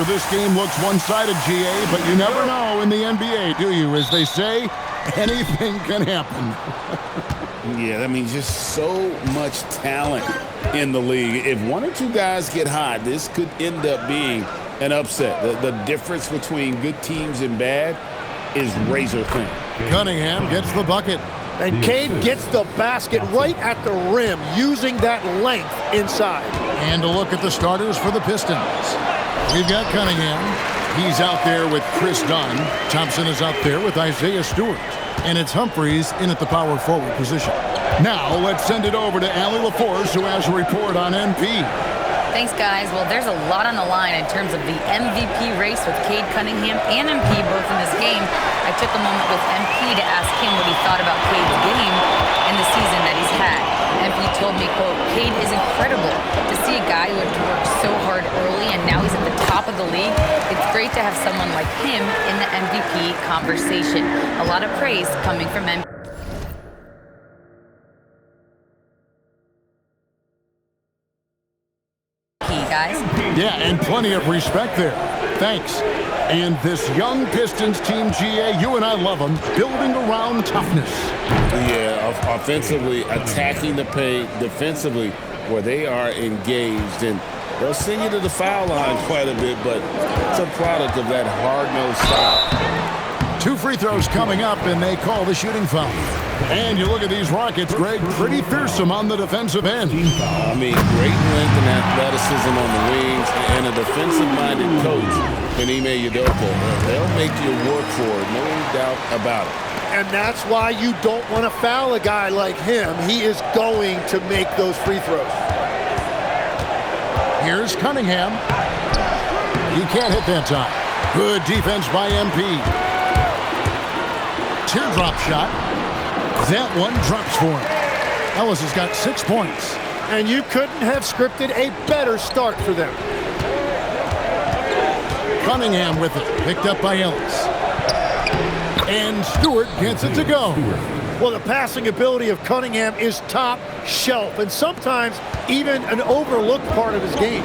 sure this game looks one-sided, GA, but you never know in the NBA, do you? As they say, anything can happen. Yeah, I mean, just so much talent in the league. If one or two guys get hot, this could end up being an upset. The difference between good teams and bad is razor thin. Cunningham gets the bucket. And Cade gets the basket right at the rim, using that length inside. And a look at the starters for the Pistons. We've got Cunningham. He's out there with Chris Dunn. Thompson is out there with Isaiah Stewart. And it's Humphries in at the power forward position. Now let's send it over to Allie LaForce, who has a report on MP. Thanks, guys. Well, there's a lot on the line in terms of the MVP race with Cade Cunningham and MP both in this game. I took a moment with MP to ask him what he thought about Cade's game and the season that he's had. MP told me, quote, "Cade is incredible. To see a guy who had to work so hard early and now he's at the top of the league, it's great to have someone like him in the MVP conversation." A lot of praise coming from MP. Guys. Yeah, and plenty of respect there. Thanks. And this young Pistons team, GA, you and I love them, building around toughness. Yeah, offensively, attacking the paint, defensively, where they are engaged. And they'll send you to the foul line quite a bit, but it's a product of that hard-nosed style. 2 free throws coming up, and they call the shooting foul. And you look at these Rockets, Greg, pretty fearsome on the defensive end. I mean, great length and athleticism on the wings, and a defensive-minded coach, Ime Udoka. They'll make you work for it, no doubt about it. And that's why you don't want to foul a guy like him. He is going to make those free throws. Here's Cunningham. He can't hit that time. Good defense by MP. Teardrop shot. That one drops for him. Ellis has got 6 points. And you couldn't have scripted a better start for them. Cunningham with it. Picked up by Ellis. And Stewart gets it to go. Well, the passing ability of Cunningham is top shelf, and sometimes even an overlooked part of his game.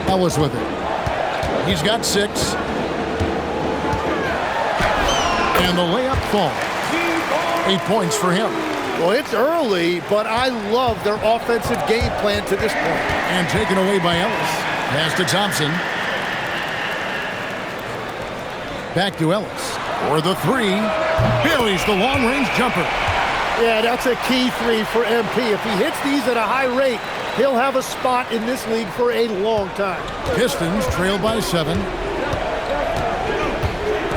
Ellis with it. He's got 6. And the layup falls. 8 points for him. Well, it's early, but I love their offensive game plan to this point. And taken away by Ellis. Pass to Thompson. Back to Ellis. For the 3. Buries the long-range jumper. Yeah, that's a key 3 for MP. If he hits these at a high rate, he'll have a spot in this league for a long time. Pistons trail by 7.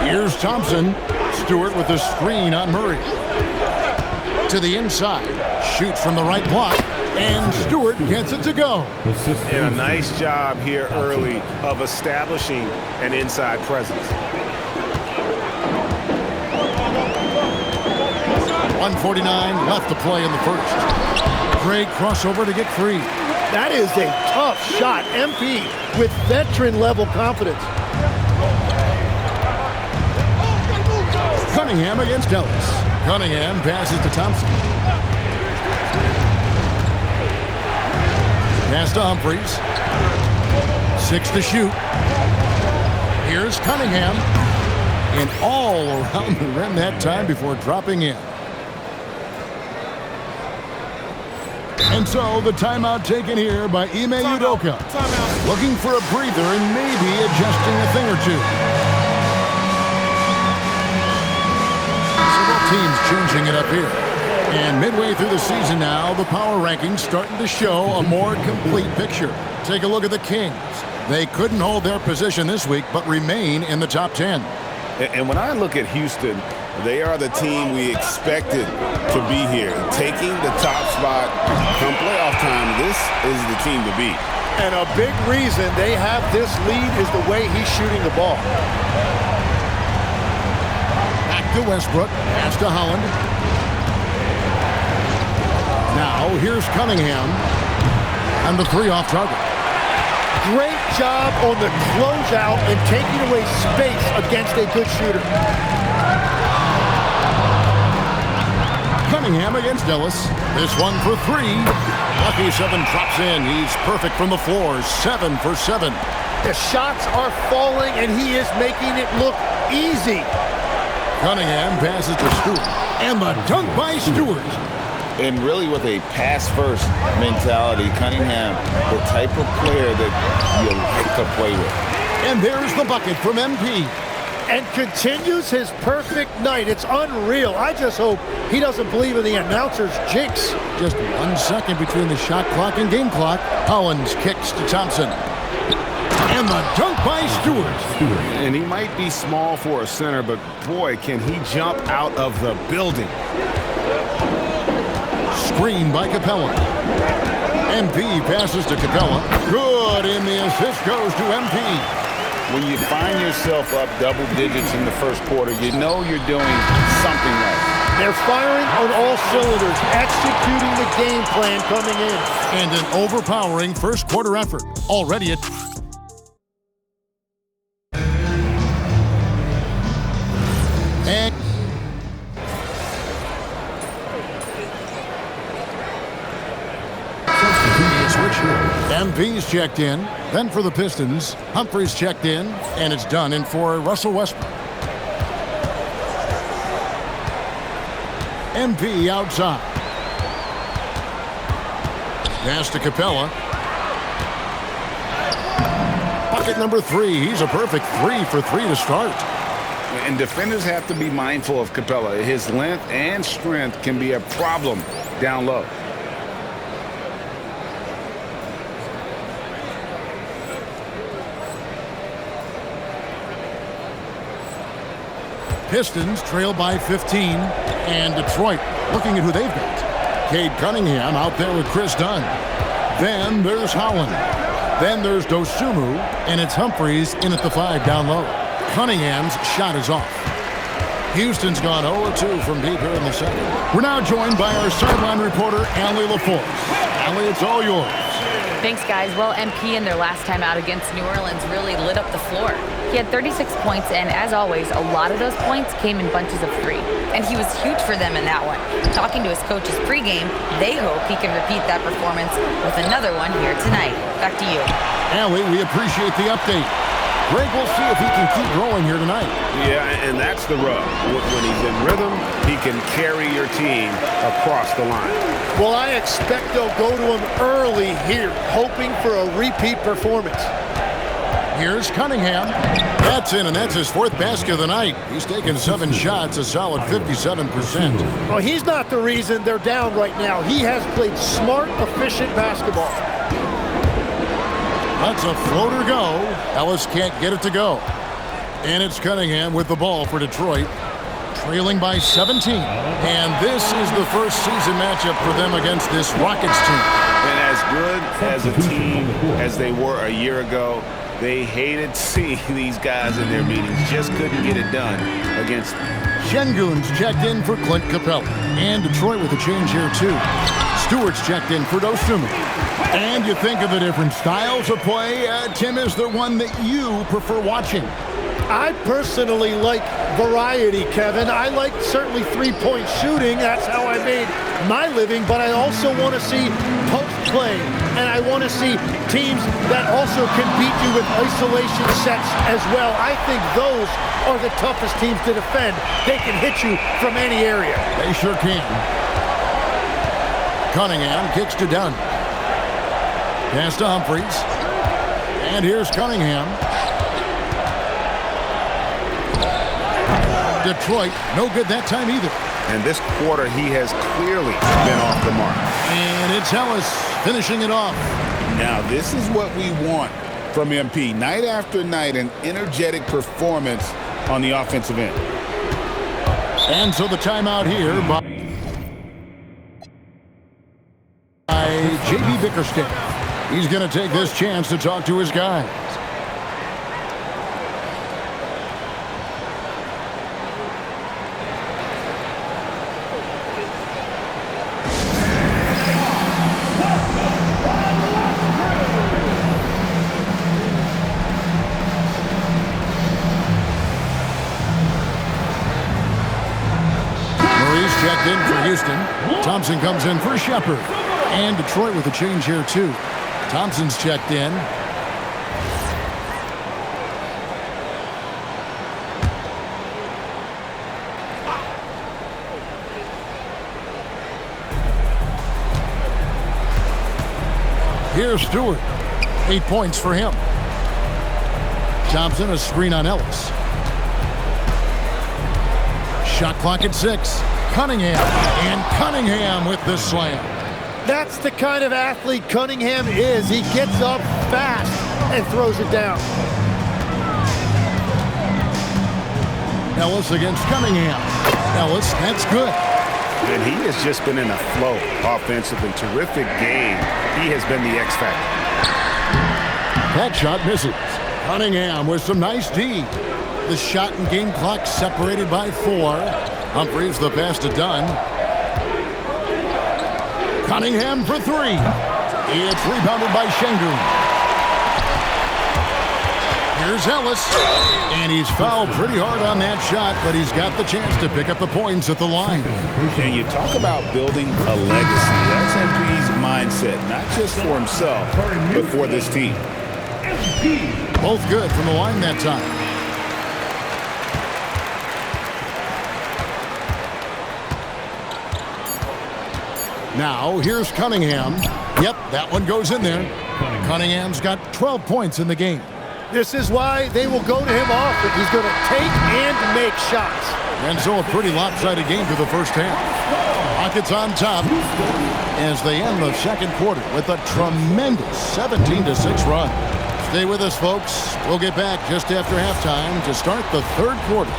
Here's Thompson. Stewart with a screen on Murray. To the inside. Shoots from the right block. And Stewart gets it to go. And a nice job here early of establishing an inside presence. 1:49 left to play in the first. Great crossover to get free. That is a tough shot. MP with veteran-level confidence. Cunningham against Ellis. Cunningham passes to Thompson. Pass to Humphries. 6 to shoot. Here's Cunningham. And all around the rim that time before dropping in. And so the timeout taken here by Ime Udoka. Looking for a breather and maybe adjusting a thing or two. Teams changing it up here. And midway through the season now, the power rankings starting to show a more complete picture. Take a look at the Kings. They couldn't hold their position this week, but remain in the top 10. And when I look at Houston, they are the team we expected to be here. Taking the top spot come playoff time, this is the team to beat. And a big reason they have this lead is the way he's shooting the ball. To Westbrook, pass to Holland. Now here's Cunningham, and the 3 off target. Great job on the closeout and taking away space against a good shooter. Cunningham against Ellis. This one for three. Lucky 7 drops in. He's perfect from the floor. 7 for 7. The shots are falling, and he is making it look easy. Cunningham passes to Stewart. And the dunk by Stewart. And really with a pass-first mentality, Cunningham, the type of player that you like to play with. And there's the bucket from MP. And continues his perfect night. It's unreal. I just hope he doesn't believe in the announcer's jinx. Just 1 second between the shot clock and game clock. Collins kicks to Thompson. And the dunk by Stewart. And he might be small for a center, but boy, can he jump out of the building. Screen by Capella. MP passes to Capella. Good, and the assist goes to MP. When you find yourself up double digits in the first quarter, you know you're doing something right. They're firing on all cylinders, executing the game plan coming in. And an overpowering first quarter effort. Already at... And... MP's checked in. Then for the Pistons, Humphries checked in, and it's done in for Russell Westbrook. MP outside. Pass to Capella. Bucket number 3. He's a perfect 3 for 3 to start. And defenders have to be mindful of Capella. His length and strength can be a problem down low. Pistons trail by 15, and Detroit looking at who they've got. Cade Cunningham out there with Chris Dunn. Then there's Holland. Then there's Dosunmu, and it's Humphries in at the 5 down low. Cunningham's shot is off. Houston's gone 0-2 from deep here in the second. We're now joined by our sideline reporter, Allie LaForce. Allie, it's all yours. Thanks, guys. Well, MP in their last time out against New Orleans really lit up the floor. He had 36 points, and as always, a lot of those points came in bunches of 3. And he was huge for them in that one. Talking to his coaches pregame, they hope he can repeat that performance with another one here tonight. Back to you. Allie, we appreciate the update. Greg, we'll see if he can keep growing here tonight. Yeah, and that's the rub. When he's in rhythm, he can carry your team across the line. Well, I expect they'll go to him early here, hoping for a repeat performance. Here's Cunningham. That's in, and that's his 4th basket of the night. He's taken 7 shots, a solid 57%. Well, he's not the reason they're down right now. He has played smart, efficient basketball. That's a floater go. Ellis can't get it to go. And it's Cunningham with the ball for Detroit, trailing by 17. And this is the first season matchup for them against this Rockets team. And as good as a team as they were a year ago, they hated seeing these guys in their meetings. Just couldn't get it done against them. Şengün's checked in for Clint Capella. And Detroit with a change here, too. Stewart's checked in for Dosunmu. And you think of the different styles of play. Tim, is there one that you prefer watching? I personally like variety, Kevin. I like certainly three-point shooting. That's how I made my living. But I also want to see post play. And I want to see teams that also can beat you with isolation sets as well. I think those are the toughest teams to defend. They can hit you from any area. They sure can. Cunningham kicks to Dunn. Pass to Humphries. And here's Cunningham. Detroit, no good that time either. And this quarter, he has clearly been off the mark. And it's Ellis finishing it off. Now, this is what we want from MP. Night after night, an energetic performance on the offensive end. And so the timeout here by J.B. Bickerstaff. He's going to take this chance to talk to his guys. Checked in for Houston. Thompson comes in for Shepard. And Detroit with a change here, too. Thompson's checked in. Here's Stewart. 8 points for him. Thompson, a screen on Ellis. Shot clock at 6. Cunningham. And Cunningham with the slam. That's the kind of athlete Cunningham is. He gets up fast and throws it down. Ellis against Cunningham. Ellis, that's good. And he has just been in a flow offensively. Terrific game. He has been the X factor. That shot misses. Cunningham with some nice D. The shot and game clock separated by 4. Humphries the pass to Dunn. Cunningham for 3. It's rebounded by Şengün. Here's Ellis. And he's fouled pretty hard on that shot, but he's got the chance to pick up the points at the line. And you talk about building a legacy. That's MP's mindset, not just for himself, but for this team. Both good from the line that time. Now, here's Cunningham. Yep, that one goes in there. Cunningham's got 12 points in the game. This is why they will go to him often. He's going to take and make shots. And so a pretty lopsided game for the first half. Rockets on top as they end the second quarter with a tremendous 17-6 run. Stay with us, folks. We'll get back just after halftime to start the third quarter.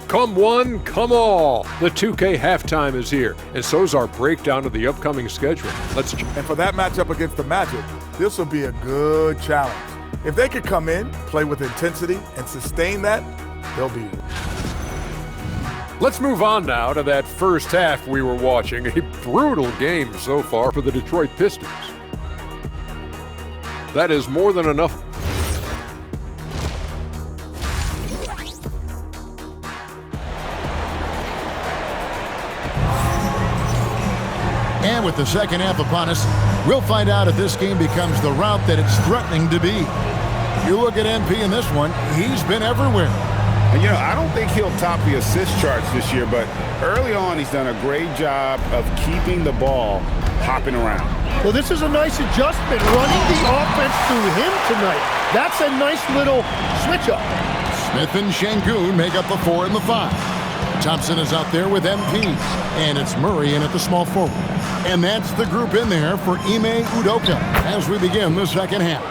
Come one, come all. The 2K halftime is here, and so's our breakdown of the upcoming schedule. Let's check. And for that matchup against the Magic, this will be a good challenge. If they could come in, play with intensity, and sustain that, they'll be. Let's move on now to that first half we were watching. A brutal game so far for the Detroit Pistons. That is more than enough. And with the second half upon us, we'll find out if this game becomes the route that it's threatening to be. You look at MP in this one, he's been everywhere. And, you know, I don't think he'll top the assist charts this year, but early on he's done a great job of keeping the ball hopping around. Well, this is a nice adjustment, running the offense through him tonight. That's a nice little switch-up. Smith and Şengün make up the 4 and the 5. Thompson is out there with MP, and it's Murray in at the small forward. And that's the group in there for Ime Udoka as we begin the second half.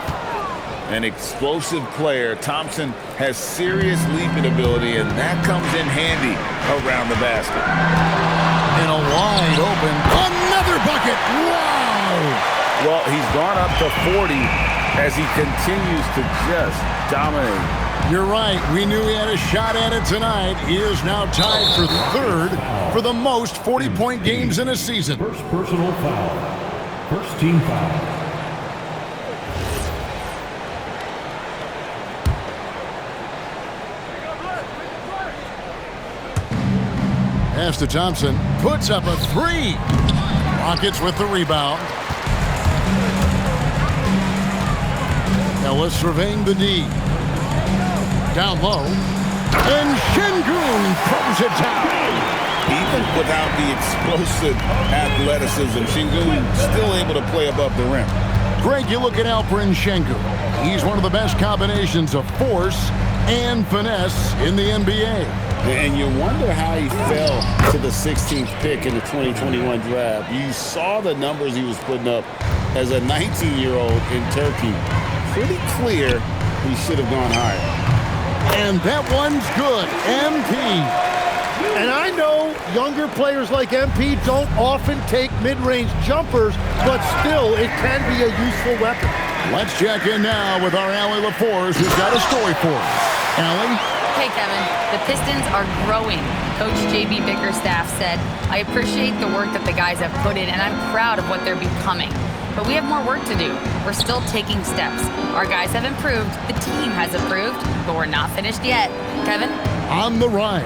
An explosive player. Thompson has serious leaping ability, and that comes in handy around the basket. And a wide open, another bucket. Wow! Well, he's gone up to 40 as he continues to just dominate. You're right. We knew he had a shot at it tonight. He is now tied for third for the most 40-point games in a season. First personal foul. First team foul. Pass to Thompson. Puts up a 3. Rockets with the rebound. Ellis surveying the D. Down low. And Şengün throws it down. Even without the explosive athleticism, Şengün still able to play above the rim. Greg, you look at Alperen Şengün. He's one of the best combinations of force and finesse in the NBA. And you wonder how he fell to the 16th pick in the 2021 draft. You saw the numbers he was putting up as a 19-year-old in Turkey. Pretty clear he should have gone higher. And that one's good. MP. And I know younger players like MP don't often take mid-range jumpers, but still, it can be a useful weapon. Let's check in now with our Allie LaForce, who's got a story for us. Allie? Hey, Kevin. The Pistons are growing. Coach J.B. Bickerstaff said, I appreciate the work that the guys have put in, and I'm proud of what they're becoming. but we have more work to do. We're still taking steps. Our guys have improved, the team has improved, but we're not finished yet. Kevin? On the rise.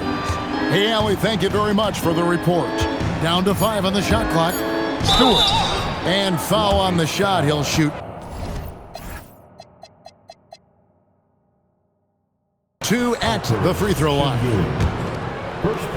Hey, Allie, thank you very much for the report. Down to 5 on the shot clock. Stewart. And foul on the shot. He'll shoot 2 at the free throw line.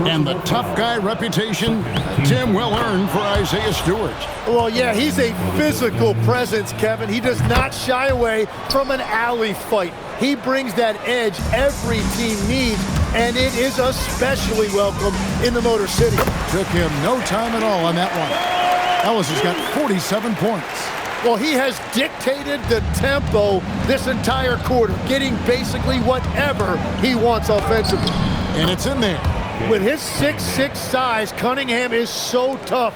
And the tough guy reputation, Tim, well earned for Isaiah Stewart. Well, yeah, he's a physical presence, Kevin. He does not shy away from an alley fight. He brings that edge every team needs, and it is especially welcome in the Motor City. Took him no time at all on that one. Ellis has got 47 points. Well, he has dictated the tempo this entire quarter, getting basically whatever he wants offensively. And it's in there. With his 6'6" size, Cunningham is so tough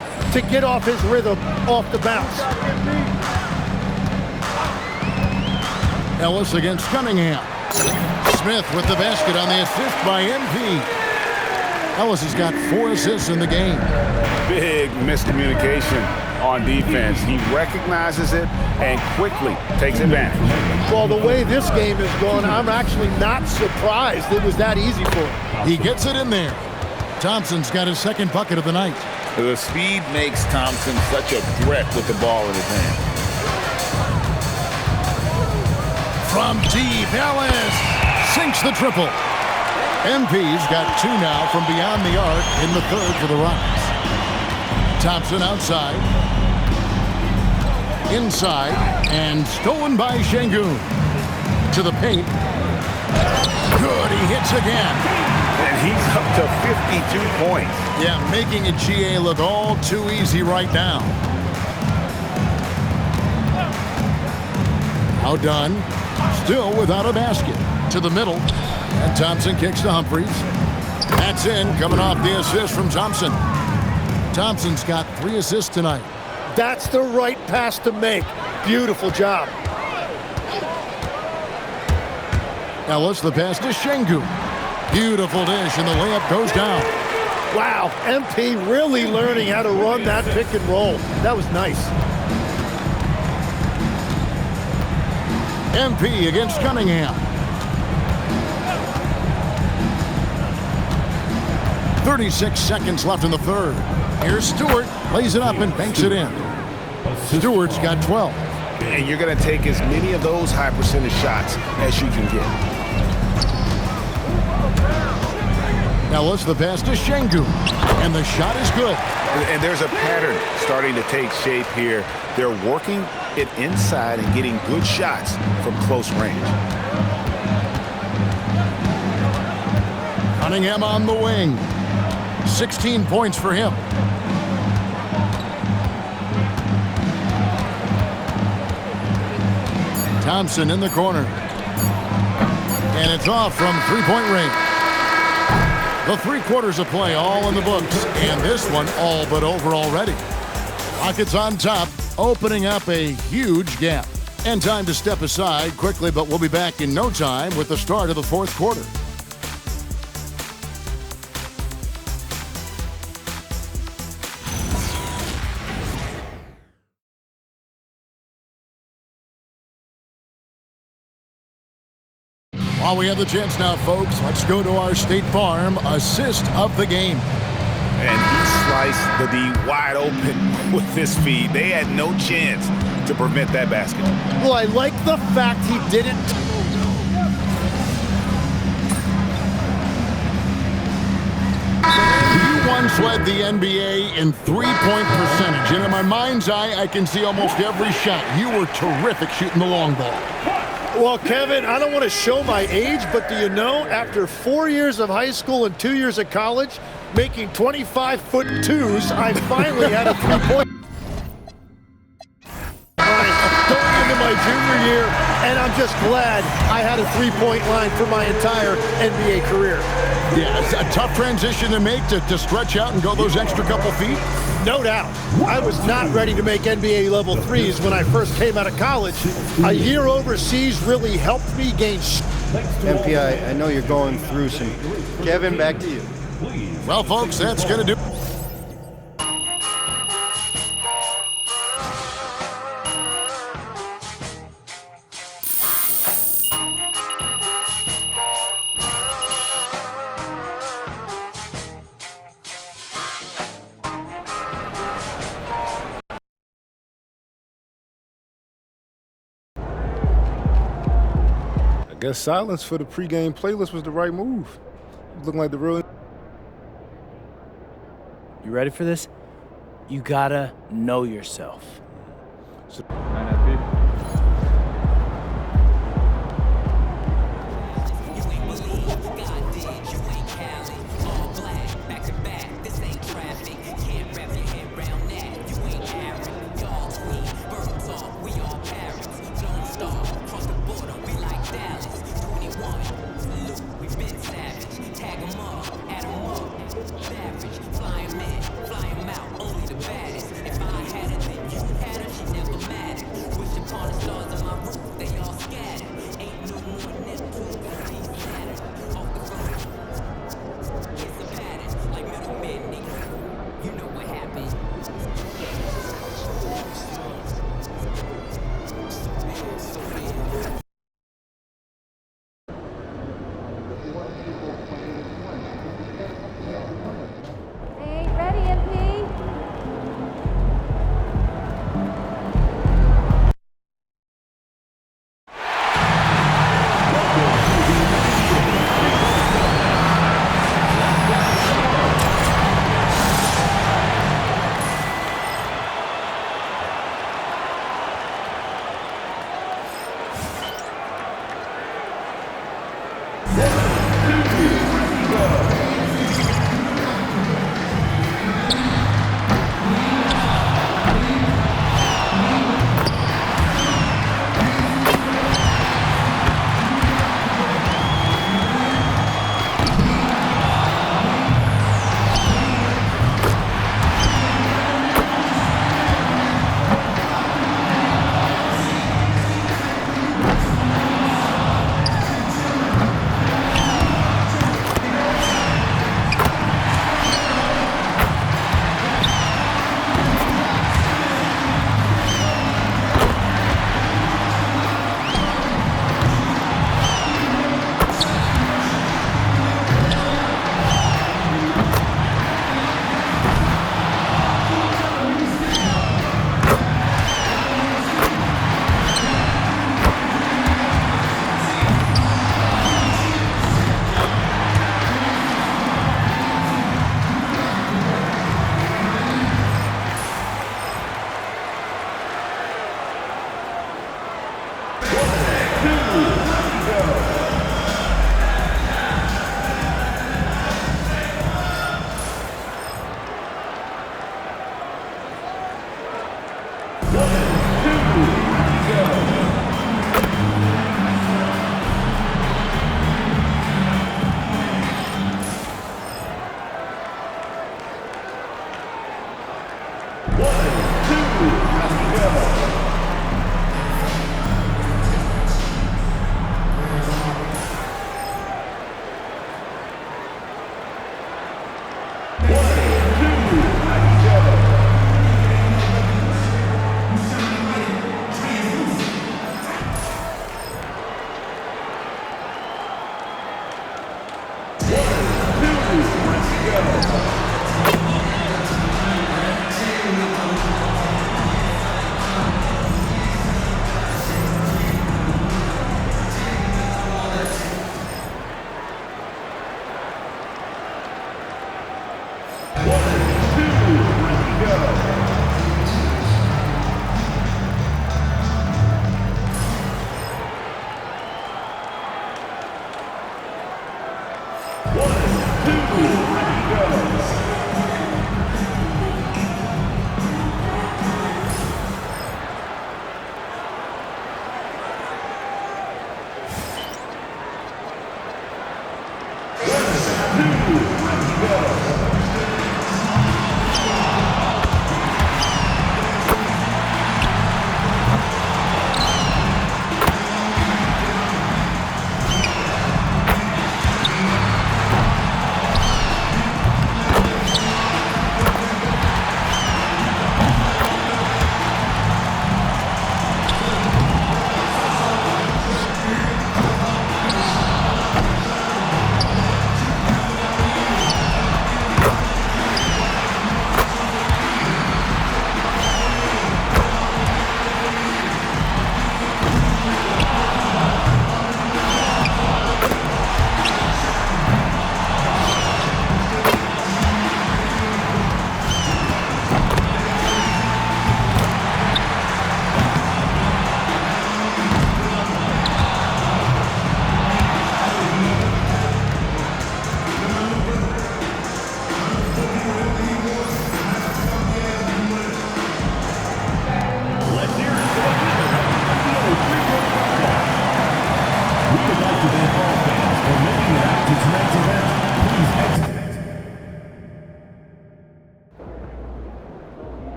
to get off his rhythm off the bounce. Ellis against Cunningham. Smith with the basket on the assist by MP. Ellis has got 4 assists in the game. Big miscommunication on defense. He recognizes it and quickly takes advantage. Well, the way this game is going, I'm actually not surprised it was that easy for him. He gets it in there. Thompson's got his 2nd bucket of the night. The speed makes Thompson such a threat with the ball in his hand. From deep, Ellis sinks the triple. MP's got 2 now from beyond the arc in the 3rd for the Rockets. Thompson outside. Inside, and stolen by Şengün. To the paint. Good, he hits again. And he's up to 52 points. Yeah, making a GA look all too easy right now. Now done. Still without a basket. To the middle. And Thompson kicks to Humphries. That's in, coming off the assist from Thompson. Thompson's got 3 assists tonight. That's the right pass to make. Beautiful job. Ellis, the pass to Şengün. Beautiful dish, and the layup goes down. Wow, MP really learning how to run that pick and roll. That was nice. MP against Cunningham. 36 seconds left in the 3rd. Here's Stewart, lays it up and banks it in. Stewart's got 12. And you're going to take as many of those high percentage shots as you can get. Ellis, the pass to Şengün. And the shot is good. And there's a pattern starting to take shape here. They're working it inside and getting good shots from close range. Cunningham on the wing. 16 points for him. Thompson in the corner. And it's off from 3-point range. The 3 quarters of play all in the books. And this one all but over already. Rockets on top, opening up a huge gap. And time to step aside quickly, but we'll be back in no time with the start of the 4th quarter. While we have the chance now, folks, let's go to our State Farm assist of the game. And he sliced the D wide open with his feed. They had no chance to prevent that basket. Well, I like the fact he didn't. You once led the NBA in 3-point percentage, and in my mind's eye, I can see almost every shot. You were terrific shooting the long ball. Well, Kevin, I don't want to show my age, but do you know, after 4 years of high school and 2 years of college, making 25-foot-2s, I finally had a 3-point. Going into my junior year, and I'm just glad I had a 3-point line for my entire NBA career. Yeah, it's a tough transition to make to stretch out and go those extra couple feet. No doubt. I was not ready to make NBA level 3s when I first came out of college. A year overseas really helped me gain. MP, I know you're going through some. Kevin, back to you. Well, folks, that's going to do. guess silence for the pregame playlist was the right move. Looking like the real. You ready for this? You gotta know yourself.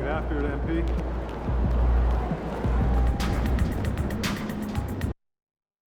Get after it, MP.